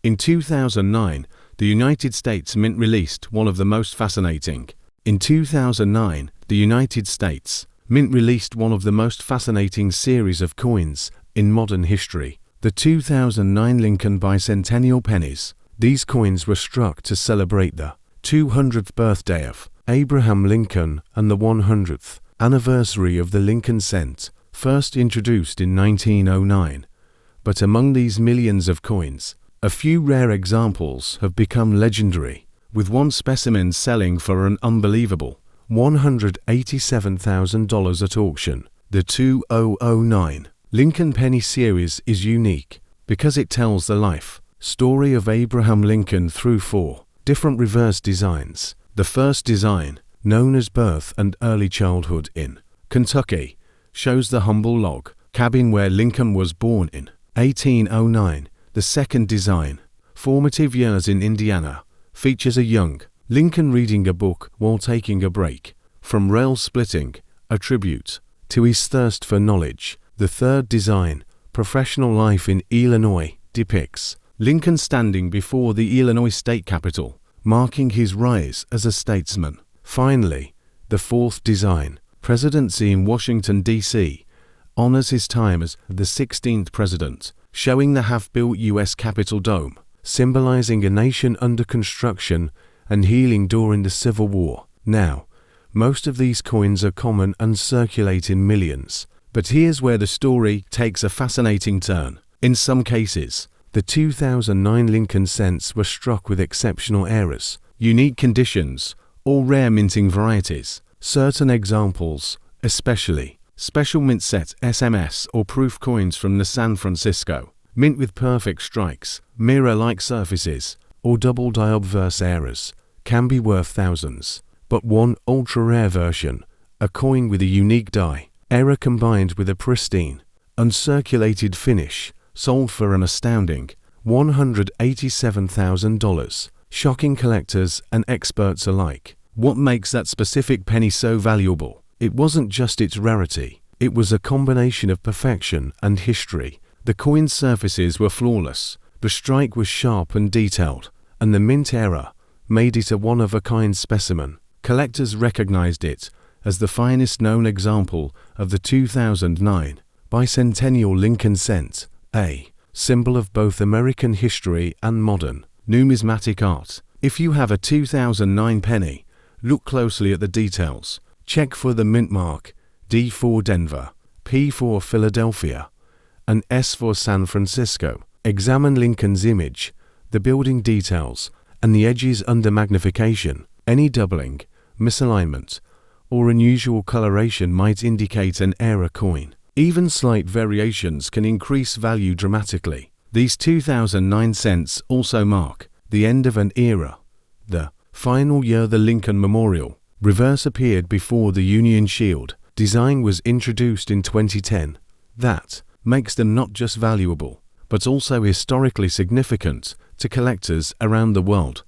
In 2009, the United States Mint released one of the most fascinating. In 2009, the United States Mint released one of the most fascinating series of coins in modern history, the 2009 Lincoln Bicentennial Pennies. These coins were struck to celebrate the 200th birthday of Abraham Lincoln and the 100th anniversary of the Lincoln cent, first introduced in 1909. But among these millions of coins, a few rare examples have become legendary, with one specimen selling for an unbelievable $187,000 at auction. The 2009 Lincoln Penny series is unique because it tells the life story of Abraham Lincoln through 4 different reverse designs. The first design, known as Birth and Early Childhood in Kentucky, shows the humble log cabin where Lincoln was born in 1809. The second design, Formative Years in Indiana, features a young Lincoln reading a book while taking a break from rail splitting, a tribute to his thirst for knowledge. The third design, Professional Life in Illinois, depicts Lincoln standing before the Illinois state capitol, marking his rise as a statesman. Finally, the fourth design, Presidency in Washington, D.C., honors his time as the 16th president, showing the half-built U.S. Capitol dome, symbolizing a nation under construction and healing during the Civil War. Now, most of these coins are common and circulate in millions. But here's where the story takes a fascinating turn. In some cases, the 2009 Lincoln cents were struck with exceptional errors, unique conditions, or rare minting varieties. Certain examples, especially special mint set SMS or proof coins from the San Francisco Mint with perfect strikes, mirror-like surfaces, or double die obverse errors, can be worth thousands. But one ultra-rare version, a coin with a unique die error combined with a pristine, uncirculated finish, sold for an astounding $187,000, shocking collectors and experts alike. What makes that specific penny so valuable? It wasn't just its rarity, it was a combination of perfection and history. The coin's surfaces were flawless, the strike was sharp and detailed, and the mint error made it a one-of-a-kind specimen. Collectors recognized it as the finest known example of the 2009 Bicentennial Lincoln cent, a symbol of both American history and modern numismatic art. If you have a 2009 penny, look closely at the details. Check for the mint mark, D for Denver, P for Philadelphia, and S for San Francisco. Examine Lincoln's image, the building details, and the edges under magnification. Any doubling, misalignment, or unusual coloration might indicate an error coin. Even slight variations can increase value dramatically. These 2009 cents also mark the end of an era. The final year the Lincoln Memorial reverse appeared before the Union Shield design was introduced in 2010. That makes them not just valuable, but also historically significant to collectors around the world.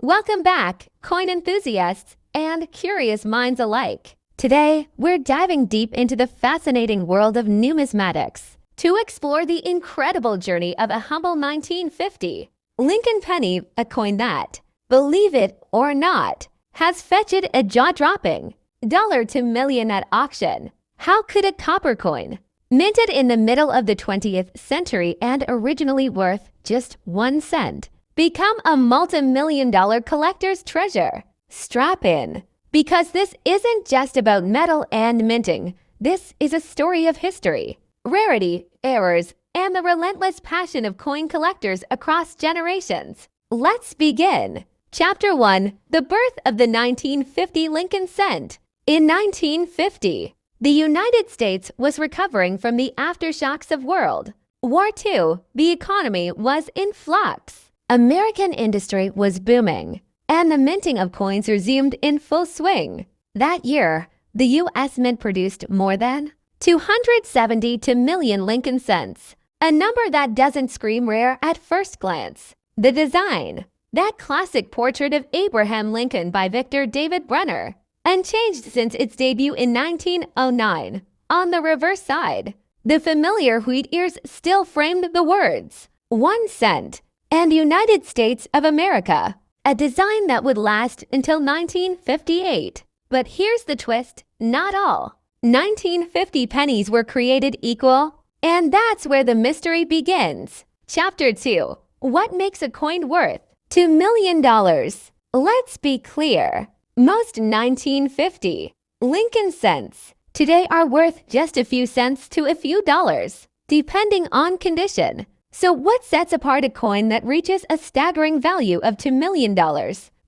Welcome back, coin enthusiasts and curious minds alike. Today, we're diving deep into the fascinating world of numismatics to explore the incredible journey of a humble 1950 Lincoln penny, a coin that, believe it or not, has fetched a jaw-dropping $1 at auction. How could a copper coin, minted in the middle of the 20th century and originally worth just 1 cent, become a multi-million-dollar collector's treasure? Strap in, because this isn't just about metal and minting. This is a story of history, rarity, errors, and the relentless passion of coin collectors across generations. Let's begin. Chapter 1. The birth of the 1950 Lincoln cent. In 1950, the United States was recovering from the aftershocks of World War II. The economy was in flux. American industry was booming, and the minting of coins resumed in full swing. That year, the U.S. Mint produced more than 272 million Lincoln cents, a number that doesn't scream rare at first glance. The design, that classic portrait of Abraham Lincoln by Victor David Brenner, unchanged since its debut in 1909. On the reverse side, the familiar wheat ears still framed the words, 1 cent, and United States of America, a design that would last until 1958. But here's the twist, not all 1950 pennies were created equal, and that's where the mystery begins. Chapter 2. What makes a coin worth $2 million? Let's be clear. Most 1950 Lincoln cents today are worth just a few cents to a few dollars, depending on condition. So what sets apart a coin that reaches a staggering value of $2 million?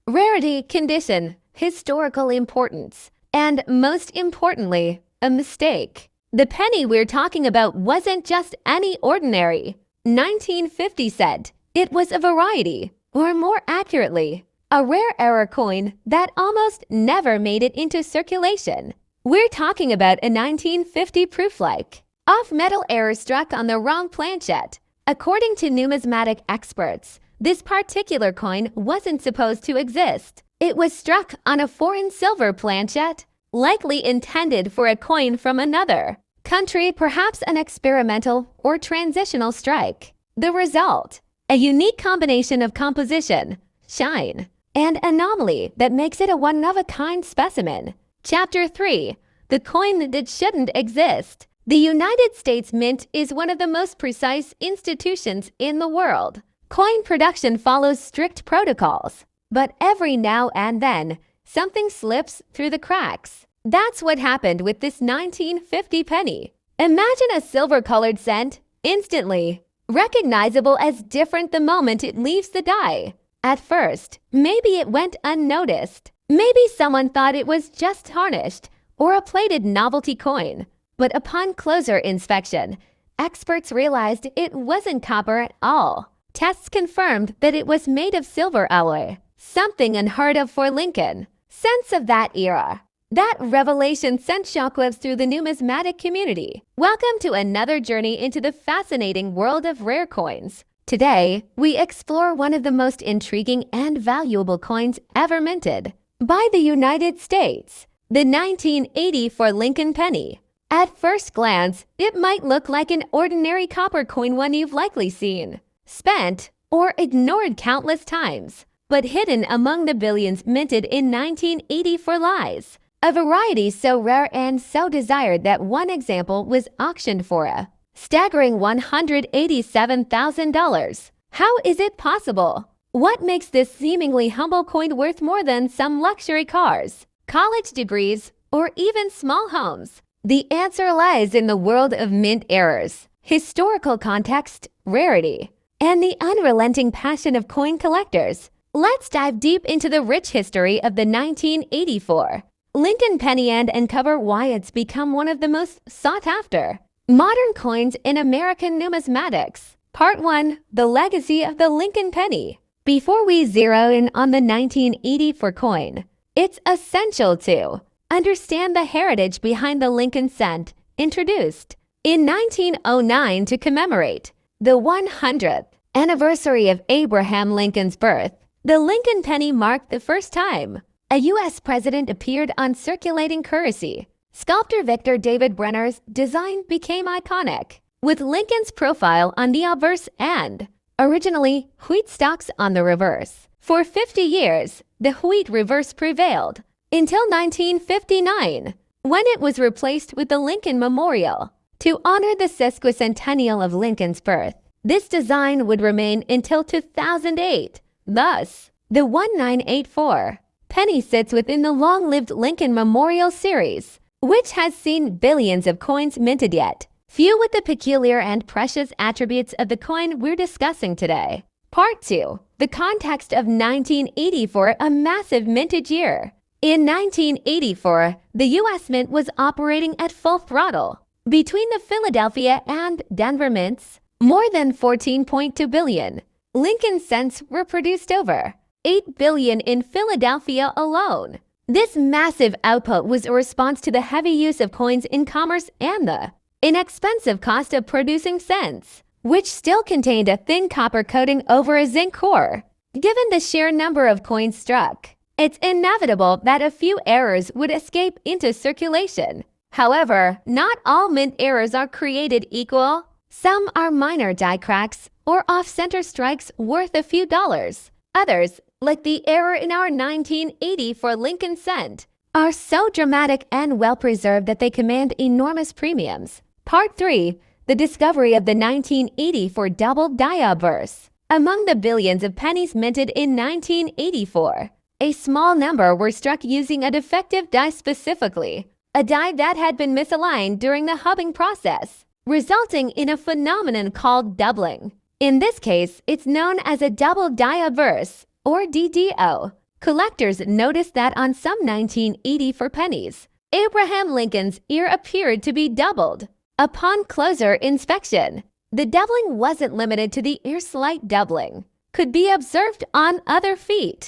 Rarity, condition, historical importance, and most importantly, a mistake. The penny we're talking about wasn't just any ordinary 1950 cent. It was a variety, or more accurately, a rare error coin that almost never made it into circulation. We're talking about a 1950 proof-like off-metal error struck on the wrong planchet. According to numismatic experts, this particular coin wasn't supposed to exist. It was struck on a foreign silver planchet, likely intended for a coin from another country, perhaps an experimental or transitional strike. The result, a unique combination of composition, shine, and anomaly that makes it a one-of-a-kind specimen. Chapter 3. The coin that shouldn't exist. The United States Mint is one of the most precise institutions in the world. Coin production follows strict protocols, but every now and then, something slips through the cracks. That's what happened with this 1950 penny. Imagine a silver-colored cent, instantly recognizable as different the moment it leaves the die. At first, maybe it went unnoticed. Maybe someone thought it was just tarnished or a plated novelty coin. But upon closer inspection, experts realized it wasn't copper at all. Tests confirmed that it was made of silver alloy, something unheard of for Lincoln cents of that era. That revelation sent shockwaves through the numismatic community. Welcome to another journey into the fascinating world of rare coins. Today, we explore one of the most intriguing and valuable coins ever minted by the United States, the 1984 Lincoln penny. At first glance, it might look like an ordinary copper coin, one you've likely seen, spent, or ignored countless times. But hidden among the billions minted in 1984 lies a variety so rare and so desired that one example was auctioned for a staggering $187,000. How is it possible? What makes this seemingly humble coin worth more than some luxury cars, college degrees, or even small homes? The answer lies in the world of mint errors, historical context, rarity, and the unrelenting passion of coin collectors. Let's dive deep into the rich history of the 1984 Lincoln penny and uncover why it's become one of the most sought-after modern coins in American numismatics. Part 1. The Legacy of the Lincoln Penny. Before we zero in on the 1984 coin, it's essential to understand the heritage behind the Lincoln cent, introduced in 1909 to commemorate the 100th anniversary of Abraham Lincoln's birth. The Lincoln penny marked the first time a U.S. president appeared on circulating currency. Sculptor Victor David Brenner's design became iconic, with Lincoln's profile on the obverse and, originally, wheat stalks on the reverse. For 50 years, the wheat reverse prevailed, until 1959, when it was replaced with the Lincoln Memorial. To honor the sesquicentennial of Lincoln's birth, this design would remain until 2008. Thus, the 1984 penny sits within the long-lived Lincoln Memorial series, which has seen billions of coins minted yet few with the peculiar and precious attributes of the coin we're discussing today. Part 2. The context of 1984, a massive mintage year. In 1984, the U.S. Mint was operating at full throttle. Between the Philadelphia and Denver mints, more than 14.2 billion Lincoln cents were produced, over 8 billion in Philadelphia alone. This massive output was a response to the heavy use of coins in commerce and the inexpensive cost of producing cents, which still contained a thin copper coating over a zinc core. Given the sheer number of coins struck, it's inevitable that a few errors would escape into circulation. However, not all mint errors are created equal. Some are minor die cracks or off-center strikes worth a few dollars. Others, like the error in our 1984 Lincoln cent, are so dramatic and well-preserved that they command enormous premiums. Part 3. The discovery of the 1984 double die obverse. Among the billions of pennies minted in 1984, a small number were struck using a defective die, specifically a die that had been misaligned during the hubbing process, resulting in a phenomenon called doubling. In this case, it's known as a double die obverse, or DDO. Collectors noticed that on some 1984 pennies, Abraham Lincoln's ear appeared to be doubled. Upon closer inspection, the doubling wasn't limited to the ear. Slight doubling could be observed on other feet,